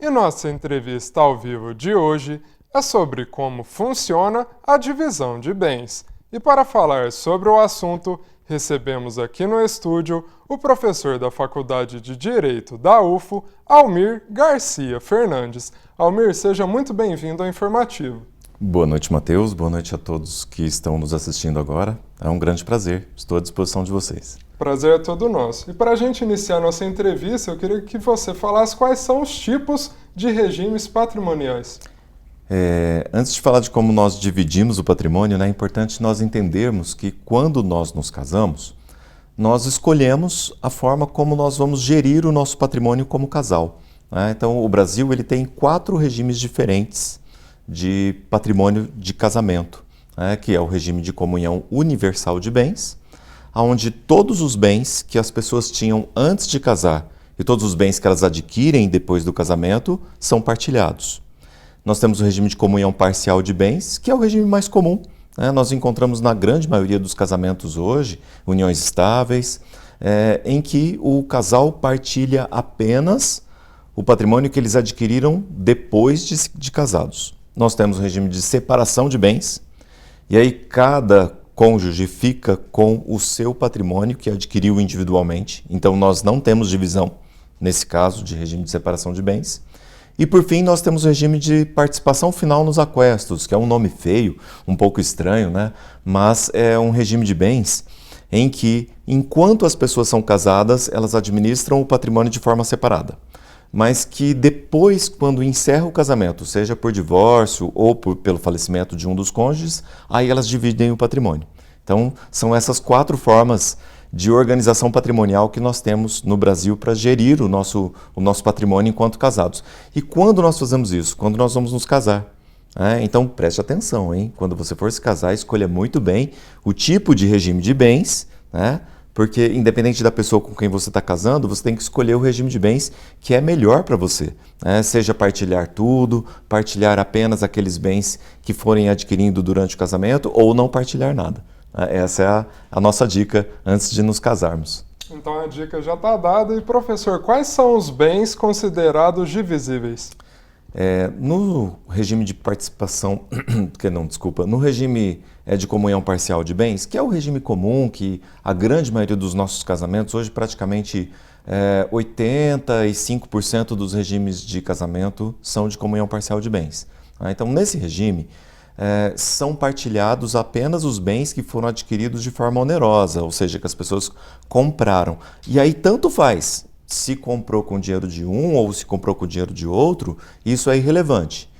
E nossa entrevista ao vivo de hoje é sobre como funciona a divisão de bens. E para falar sobre o assunto, recebemos aqui no estúdio o professor da Faculdade de Direito da UFO, Almir Garcia Fernandes. Almir, seja muito bem-vindo ao Informativo. Boa noite, Matheus. Boa noite a todos que estão nos assistindo agora. É um grande prazer. Estou à disposição de vocês. Prazer é todo nosso. E para a gente iniciar nossa entrevista, eu queria que você falasse quais são os tipos de regimes patrimoniais. Antes de falar de como nós dividimos o patrimônio, é importante nós entendermos que quando nós nos casamos, nós escolhemos a forma como nós vamos gerir o nosso patrimônio como casal. Então, o Brasil ele tem 4 regimes diferentes de patrimônio de casamento, que é o regime de comunhão universal de bens, onde todos os bens que as pessoas tinham antes de casar e todos os bens que elas adquirem depois do casamento são partilhados. Nós temos o regime de comunhão parcial de bens, que é o regime mais comum. Nós encontramos na grande maioria dos casamentos hoje, uniões estáveis, em que o casal partilha apenas o patrimônio que eles adquiriram depois de casados. Nós temos o regime de separação de bens, e aí cada cônjuge fica com o seu patrimônio que adquiriu individualmente. Então nós não temos divisão nesse caso de regime de separação de bens. E por fim nós temos o regime de participação final nos aquestos, que é um nome feio, um pouco estranho, mas é um regime de bens em que, enquanto as pessoas são casadas, elas administram o patrimônio de forma separada. Mas que depois, quando encerra o casamento, seja por divórcio ou pelo falecimento de um dos cônjuges, aí elas dividem o patrimônio. Então, são essas 4 formas de organização patrimonial que nós temos no Brasil para gerir o nosso patrimônio enquanto casados. E quando nós fazemos isso? Quando nós vamos nos casar. Então, preste atenção, hein? Quando você for se casar, escolha muito bem o tipo de regime de bens, porque independente da pessoa com quem você está casando, você tem que escolher o regime de bens que é melhor para você. Seja partilhar tudo, partilhar apenas aqueles bens que forem adquirindo durante o casamento ou não partilhar nada. Essa é a nossa dica antes de nos casarmos. Então a dica já está dada. E professor, quais são os bens considerados divisíveis? No regime de participação, no regime de comunhão parcial de bens, que é o regime comum, que a grande maioria dos nossos casamentos, hoje praticamente 85% dos regimes de casamento são de comunhão parcial de bens. Então, nesse regime, são partilhados apenas os bens que foram adquiridos de forma onerosa, ou seja, que as pessoas compraram. E aí tanto faz se comprou com dinheiro de um ou se comprou com dinheiro de outro, isso é irrelevante.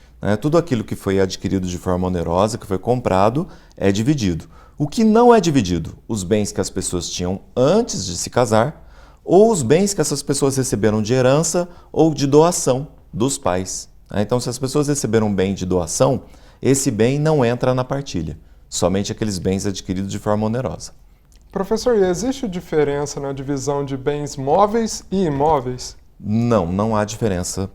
Tudo aquilo que foi adquirido de forma onerosa, que foi comprado, é dividido. O que não é dividido? Os bens que as pessoas tinham antes de se casar ou os bens que essas pessoas receberam de herança ou de doação dos pais. Então, se as pessoas receberam um bem de doação, esse bem não entra na partilha, somente aqueles bens adquiridos de forma onerosa. Professor, e existe diferença na divisão de bens móveis e imóveis? Não há diferença.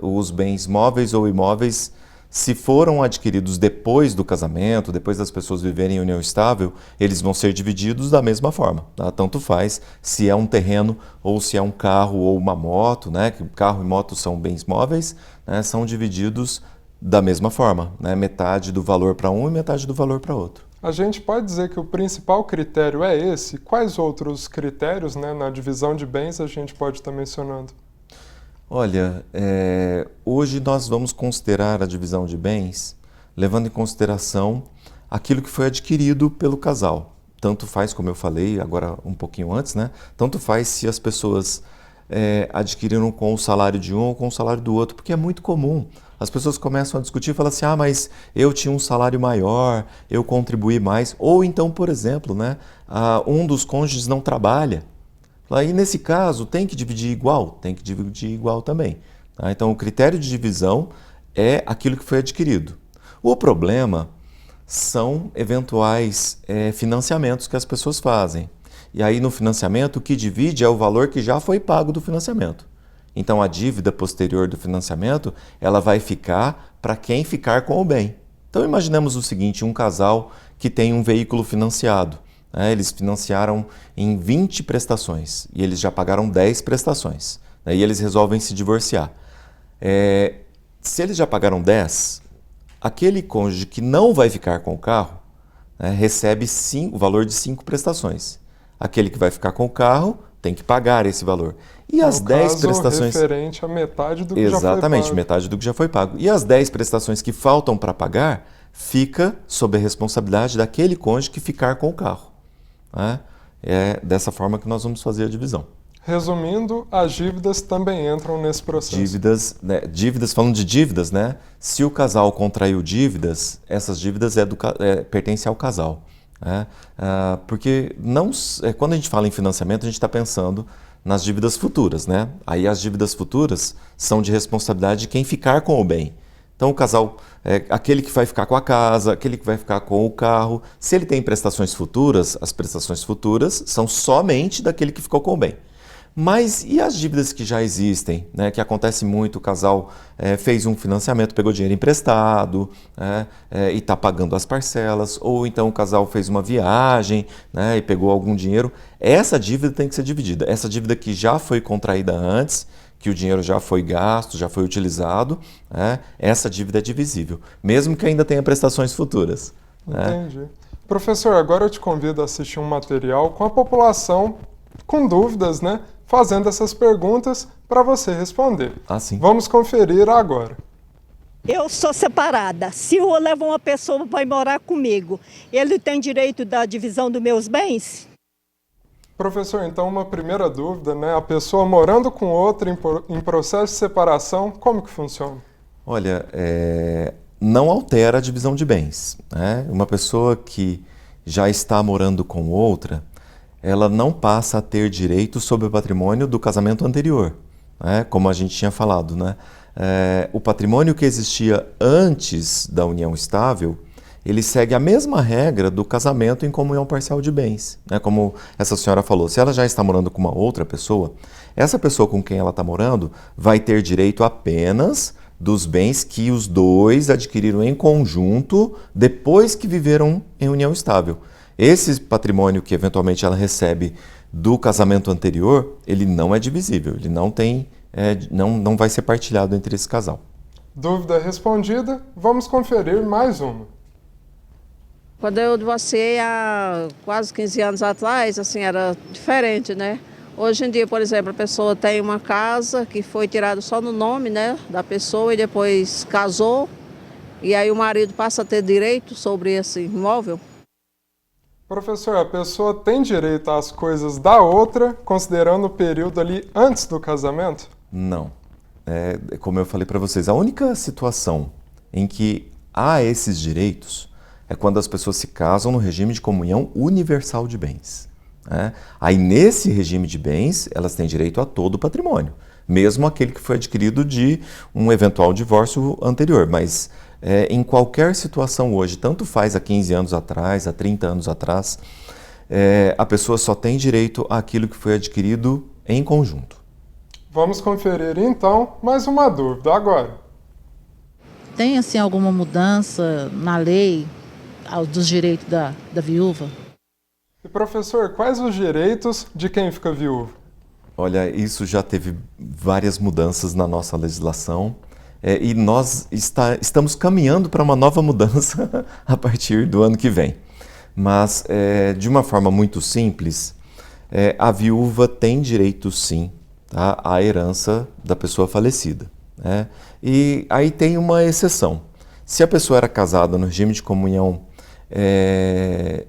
Os bens móveis ou imóveis, se foram adquiridos depois do casamento, depois das pessoas viverem em união estável, eles vão ser divididos da mesma forma. Tanto faz se é um terreno ou se é um carro ou uma moto, que carro e moto são bens móveis, são divididos da mesma forma, metade do valor para um e metade do valor para outro. A gente pode dizer que o principal critério é esse? Quais outros critérios, na divisão de bens a gente pode estar mencionando? Olha, hoje nós vamos considerar a divisão de bens levando em consideração aquilo que foi adquirido pelo casal. Tanto faz, como eu falei agora um pouquinho antes, tanto faz se as pessoas adquiriram com o salário de um ou com o salário do outro, porque é muito comum. As pessoas começam a discutir e falam assim, mas eu tinha um salário maior, eu contribuí mais. Ou então, por exemplo, um dos cônjuges não trabalha. Aí, nesse caso, tem que dividir igual? Tem que dividir igual também. Então, o critério de divisão é aquilo que foi adquirido. O problema são eventuais financiamentos que as pessoas fazem. E aí, no financiamento, o que divide é o valor que já foi pago do financiamento. Então, a dívida posterior do financiamento, ela vai ficar para quem ficar com o bem. Então, imaginemos o seguinte, um casal que tem um veículo financiado. Eles financiaram em 20 prestações e eles já pagaram 10 prestações. E eles resolvem se divorciar. Se eles já pagaram 10, aquele cônjuge que não vai ficar com o carro, né, recebe o valor de 5 prestações. Aquele que vai ficar com o carro tem que pagar esse valor. E as 10 prestações... referente a metade do que já foi pago. Exatamente, metade do que já foi pago. E as 10 prestações que faltam para pagar, fica sob a responsabilidade daquele cônjuge que ficar com o carro. Né? É dessa forma que nós vamos fazer a divisão. Resumindo, as dívidas também entram nesse processo. Dívidas, falando de dívidas, né? Se o casal contraiu dívidas, essas dívidas pertencem ao casal. Né? Porque quando a gente fala em financiamento, a gente está pensando nas dívidas futuras. Né? Aí as dívidas futuras são de responsabilidade de quem ficar com o bem. Então o casal, aquele que vai ficar com a casa, aquele que vai ficar com o carro, se ele tem prestações futuras, as prestações futuras são somente daquele que ficou com o bem. Mas e as dívidas que já existem, né? Que acontece muito, o casal fez um financiamento, pegou dinheiro emprestado, e está pagando as parcelas, ou então o casal fez uma viagem, né? E pegou algum dinheiro. Essa dívida tem que ser dividida. Essa dívida que já foi contraída antes, que o dinheiro já foi gasto, já foi utilizado, essa dívida é divisível, mesmo que ainda tenha prestações futuras. Entendi. Né? Professor, agora eu te convido a assistir um material com a população com dúvidas, né? Fazendo essas perguntas para você responder. Sim. Vamos conferir agora. Eu sou separada. Se eu levo uma pessoa para morar comigo, ele tem direito da divisão dos meus bens? Professor, então uma primeira dúvida, né? A pessoa morando com outra em processo de separação, como que funciona? Olha, não altera a divisão de bens. Né? Uma pessoa que já está morando com outra, ela não passa a ter direito sobre o patrimônio do casamento anterior, né? Como a gente tinha falado. Né? O patrimônio que existia antes da união estável, ele segue a mesma regra do casamento em comunhão parcial de bens. Né? Como essa senhora falou, se ela já está morando com uma outra pessoa, essa pessoa com quem ela está morando vai ter direito apenas dos bens que os dois adquiriram em conjunto depois que viveram em união estável. Esse patrimônio que eventualmente ela recebe do casamento anterior, ele não é divisível, ele não vai ser partilhado entre esse casal. Dúvida respondida, vamos conferir mais uma. Quando eu divorciei há quase 15 anos atrás, assim, era diferente, né? Hoje em dia, por exemplo, a pessoa tem uma casa que foi tirada só no nome, né, da pessoa e depois casou, e aí o marido passa a ter direito sobre esse imóvel. Professor, a pessoa tem direito às coisas da outra, considerando o período ali antes do casamento? Não. Como eu falei para vocês, a única situação em que há esses direitos é quando as pessoas se casam no regime de comunhão universal de bens. Né? Aí, nesse regime de bens, elas têm direito a todo o patrimônio, mesmo aquele que foi adquirido de um eventual divórcio anterior. Mas em qualquer situação hoje, tanto faz há 15 anos atrás, há 30 anos atrás, a pessoa só tem direito àquilo que foi adquirido em conjunto. Vamos conferir então mais uma dúvida agora. Tem assim alguma mudança na lei dos direitos da viúva? E professor, quais os direitos de quem fica viúvo? Olha, isso já teve várias mudanças na nossa legislação. E nós estamos caminhando para uma nova mudança a partir do ano que vem. Mas, de uma forma muito simples, a viúva tem direito, sim, tá, à herança da pessoa falecida. Né? E aí tem uma exceção. Se a pessoa era casada no regime de comunhão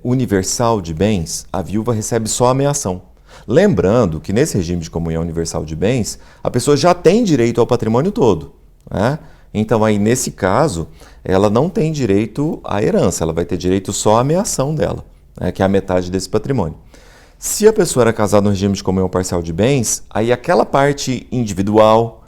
universal de bens, a viúva recebe só a ameação. Lembrando que nesse regime de comunhão universal de bens, a pessoa já tem direito ao patrimônio todo. Né? Então, aí, nesse caso, ela não tem direito à herança, ela vai ter direito só à ameação dela, né? Que é a metade desse patrimônio. Se a pessoa era casada no regime de comunhão parcial de bens, aí aquela parte individual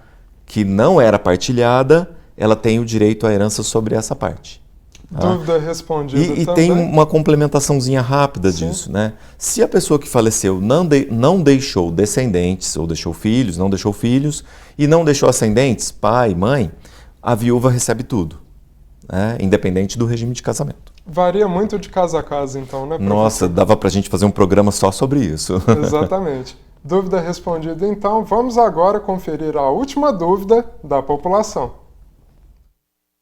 que não era partilhada, ela tem o direito à herança sobre essa parte. Dúvida respondida e também. Tem uma complementaçãozinha rápida disso, né? Se a pessoa que faleceu não deixou descendentes, ou deixou filhos, não deixou filhos, e não deixou ascendentes, pai, mãe, a viúva recebe tudo, né? Independente do regime de casamento. Varia muito de casa a casa, então, né, professor? Nossa, dava pra gente fazer um programa só sobre isso. Exatamente. Dúvida respondida, então. Vamos agora conferir a última dúvida da população.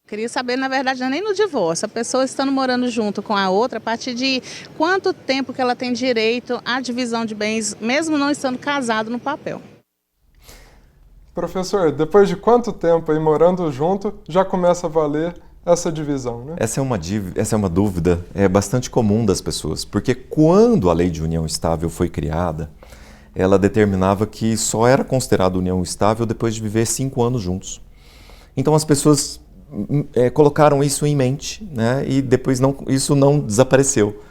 Queria saber, na verdade, não é nem no divórcio, a pessoa estando morando junto com a outra, a partir de quanto tempo que ela tem direito à divisão de bens, mesmo não estando casado no papel. Professor, depois de quanto tempo aí morando junto já começa a valer essa divisão, né? Essa é uma dúvida bastante comum das pessoas, porque quando a lei de união estável foi criada, ela determinava que só era considerada união estável depois de viver 5 anos juntos. Então as pessoas colocaram isso em mente, né? E depois isso não desapareceu.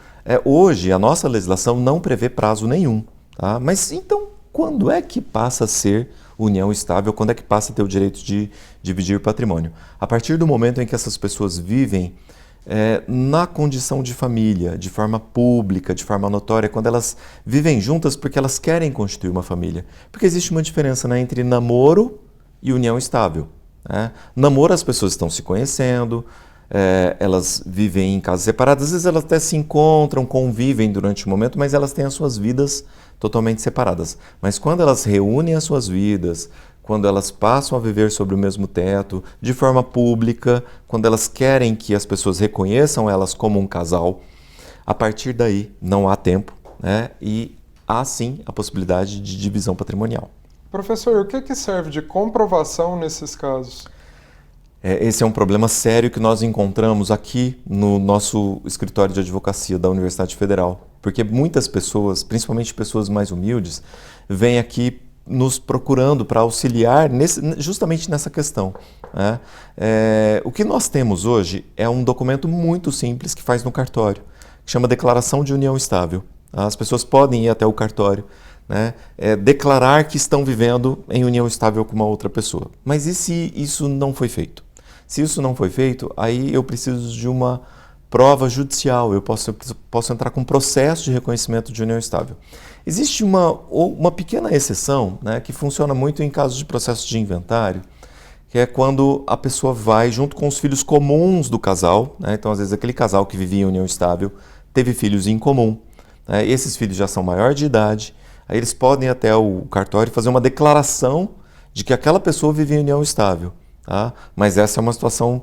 Hoje a nossa legislação não prevê prazo nenhum, tá? Mas então quando é que passa a ser união estável, quando é que passa a ter o direito de dividir patrimônio? A partir do momento em que essas pessoas vivem na condição de família, de forma pública, de forma notória, quando elas vivem juntas porque elas querem constituir uma família. Porque existe uma diferença, né, entre namoro e união estável. Né? Namoro, as pessoas estão se conhecendo, elas vivem em casas separadas, às vezes elas até se encontram, convivem durante o momento, mas elas têm as suas vidas totalmente separadas. Mas quando elas reúnem as suas vidas, quando elas passam a viver sobre o mesmo teto, de forma pública, quando elas querem que as pessoas reconheçam elas como um casal, a partir daí não há tempo, né? E há sim a possibilidade de divisão patrimonial. Professor, o que serve de comprovação nesses casos? Esse é um problema sério que nós encontramos aqui no nosso escritório de advocacia da Universidade Federal, porque muitas pessoas, principalmente pessoas mais humildes, vêm aqui nos procurando para auxiliar justamente nessa questão. Né? O que nós temos hoje é um documento muito simples que faz no cartório, que chama Declaração de União Estável. As pessoas podem ir até o cartório, né, declarar que estão vivendo em união estável com uma outra pessoa. Mas e se isso não foi feito? Se isso não foi feito, aí eu preciso de uma prova judicial, eu posso entrar com um processo de reconhecimento de união estável. Existe uma pequena exceção, né, que funciona muito em casos de processo de inventário, que é quando a pessoa vai junto com os filhos comuns do casal, né, então às vezes aquele casal que vivia em união estável teve filhos em comum, né, esses filhos já são maior de idade, aí eles podem ir até o cartório fazer uma declaração de que aquela pessoa vivia em união estável. Tá? Mas essa é uma situação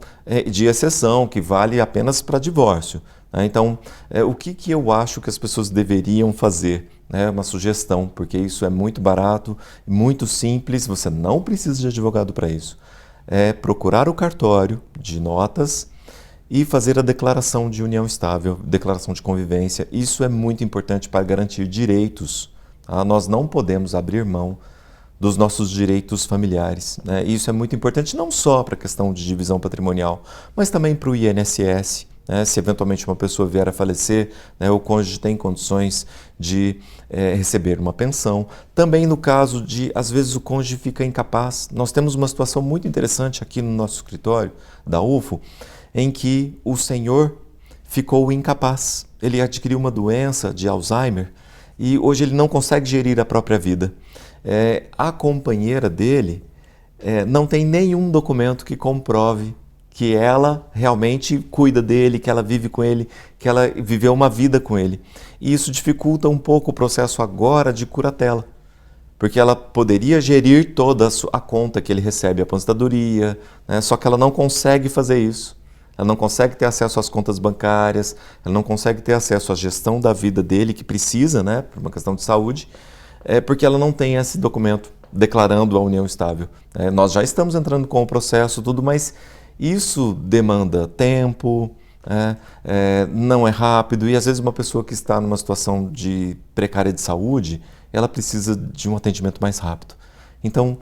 de exceção, que vale apenas para divórcio. Né? Então, o que eu acho que as pessoas deveriam fazer? Né? Uma sugestão, porque isso é muito barato, muito simples, você não precisa de advogado para isso. É procurar o cartório de notas e fazer a declaração de união estável, declaração de convivência. Isso é muito importante para garantir direitos. Tá? Nós não podemos abrir mão dos nossos direitos familiares. Né? Isso é muito importante não só para a questão de divisão patrimonial, mas também para o INSS. Né? Se eventualmente uma pessoa vier a falecer, né, o cônjuge tem condições de receber uma pensão. Também no caso de, às vezes, o cônjuge fica incapaz. Nós temos uma situação muito interessante aqui no nosso escritório da UFO, em que o senhor ficou incapaz. Ele adquiriu uma doença de Alzheimer e hoje ele não consegue gerir a própria vida. A companheira dele não tem nenhum documento que comprove que ela realmente cuida dele, que ela vive com ele, que ela viveu uma vida com ele. E isso dificulta um pouco o processo agora de curatela, porque ela poderia gerir toda a conta que ele recebe, a aposentadoria, né? Só que ela não consegue fazer isso. Ela não consegue ter acesso às contas bancárias, ela não consegue ter acesso à gestão da vida dele, que precisa, né, por uma questão de saúde, porque ela não tem esse documento declarando a união estável. Nós já estamos entrando com o processo, tudo, mas isso demanda tempo, não é rápido, e às vezes uma pessoa que está numa situação de precária de saúde, ela precisa de um atendimento mais rápido. Então,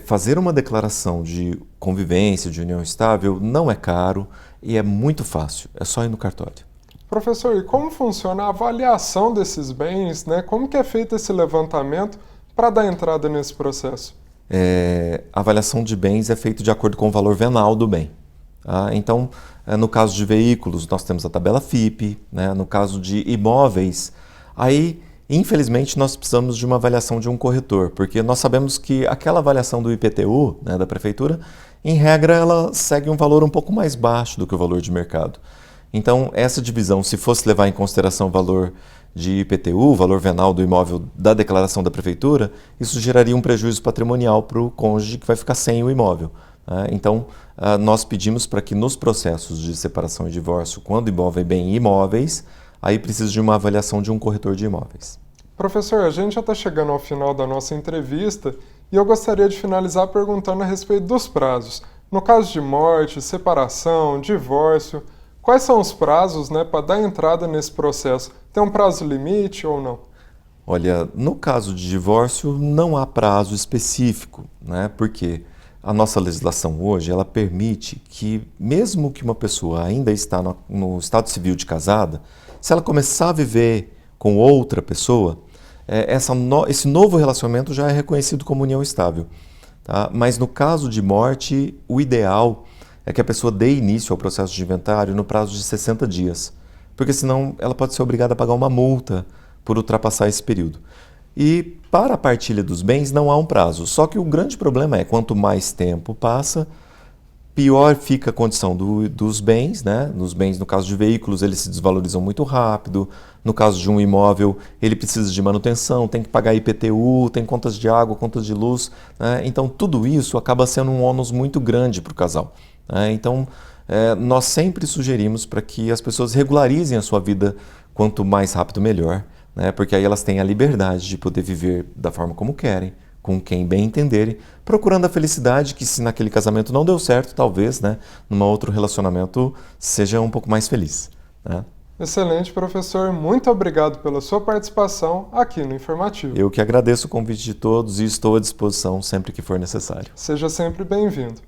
fazer uma declaração de convivência, de união estável, não é caro e é muito fácil, é só ir no cartório. Professor, e como funciona a avaliação desses bens, né? Como que é feito esse levantamento para dar entrada nesse processo? A avaliação de bens é feita de acordo com o valor venal do bem. Tá? Então, no caso de veículos, nós temos a tabela FIPE, né? No caso de imóveis, aí, infelizmente, nós precisamos de uma avaliação de um corretor, porque nós sabemos que aquela avaliação do IPTU, né, da prefeitura, em regra, ela segue um valor um pouco mais baixo do que o valor de mercado. Então, essa divisão, se fosse levar em consideração o valor de IPTU, valor venal do imóvel da declaração da prefeitura, isso geraria um prejuízo patrimonial para o cônjuge que vai ficar sem o imóvel. Então, nós pedimos para que nos processos de separação e divórcio, quando envolvem bem imóveis, aí precisa de uma avaliação de um corretor de imóveis. Professor, a gente já está chegando ao final da nossa entrevista e eu gostaria de finalizar perguntando a respeito dos prazos. No caso de morte, separação, divórcio, quais são os prazos, para dar entrada nesse processo? Tem um prazo limite ou não? Olha, no caso de divórcio não há prazo específico, porque a nossa legislação hoje ela permite que, mesmo que uma pessoa ainda está no estado civil de casada, se ela começar a viver com outra pessoa, esse novo relacionamento já é reconhecido como união estável. Tá? Mas no caso de morte, o ideal é que a pessoa dê início ao processo de inventário no prazo de 60 dias, porque senão ela pode ser obrigada a pagar uma multa por ultrapassar esse período. E para a partilha dos bens não há um prazo, só que o grande problema é quanto mais tempo passa, pior fica a condição dos bens, Nos bens, no caso de veículos, eles se desvalorizam muito rápido. No caso de um imóvel, ele precisa de manutenção, tem que pagar IPTU, tem contas de água, contas de luz. Então, tudo isso acaba sendo um ônus muito grande para o casal. Então, nós sempre sugerimos para que as pessoas regularizem a sua vida quanto mais rápido, melhor. Porque aí elas têm a liberdade de poder viver da forma como querem, com quem bem entenderem, procurando a felicidade que, se naquele casamento não deu certo, talvez, num outro relacionamento, seja um pouco mais feliz. Excelente, professor. Muito obrigado pela sua participação aqui no Informativo. Eu que agradeço o convite de todos e estou à disposição sempre que for necessário. Seja sempre bem-vindo.